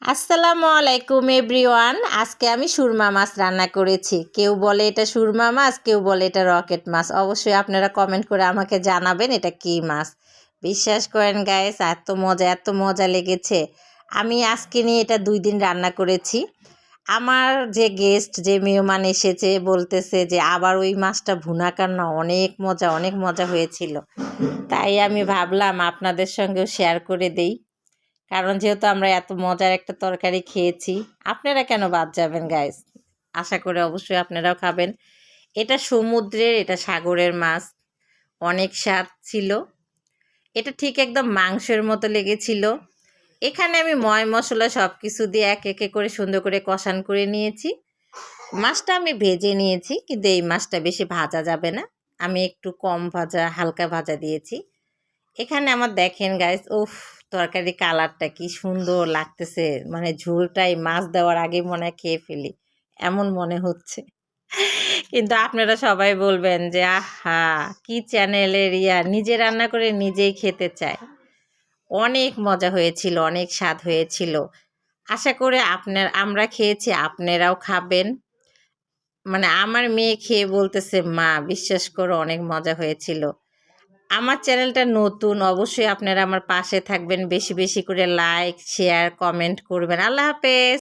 আসসালামু আলাইকুম এভরিওয়ান। আজকে আমি সুরমা মাছ রান্না করেছি। কেউ বলে এটা সুরমা মাছ, কেউ বলে এটা রকেট মাছ। অবশ্যই আপনারা কমেন্ট করে আমাকে জানাবেন এটা কী মাছ। বিশ্বাস করেন গাইস, এত মজা লেগেছে। আমি আজকে নিয়ে এটা 2 দিন রান্না করেছি। আমার যে গেস্ট, যে মেহমান এসেছে বলতেছে যে আবার ওই মাছটা ভুনা কান্না, অনেক মজা হয়েছিল। তাই আমি ভাবলাম আপনাদের সঙ্গেও শেয়ার করে দেই। কারণ যেহেতু আমরা এত মজার একটা তরকারি খেয়েছি, আপনারা কেন বাদ যাবেন গাইস? আশা করি অবশ্যই আপনারাও খাবেন। এটা সমুদ্রের, এটা সাগরের মাছ। অনেক স্বাদ ছিল। এটা ঠিক একদম মাংসের মতো লেগেছিল। এখানে আমি ময় মশলা সব কিছু দিয়ে একে করে সুন্দর করে কষান করে নিয়েছি। মাছটা আমি ভেজে নিয়েছি, কিন্তু এই মাছটা বেশি ভাজা যাবে না। আমি একটু কম ভাজা, হালকা ভাজা দিয়েছি। এখানে আমার দেখেন গাইস, উফ, তরকারি কালারটা কি সুন্দর লাগতেছে। মানে ঝোলটাই মাছ দেওয়ার আগে মনে হয় খেয়ে ফেলি, এমন মনে হচ্ছে। কিন্তু আপনারা সবাই বলবেন যে আহা, কি চ্যানেলের নিজে রান্না করে নিজেই খেতে চায়। অনেক মজা হয়েছিল, অনেক স্বাদ হয়েছিল। আশা করে আমরা খেয়েছি, আপনারাও খাবেন। মানে আমার মেয়ে খেয়ে বলতেছে, মা বিশ্বাস করো অনেক মজা হয়েছিল। আমার চ্যানেলটা নতুন, অবশ্যই আপনারা আমার পাশে থাকবেন, বেশি করে লাইক, শেয়ার, কমেন্ট করবেন। আল্লাহ হাফেজ।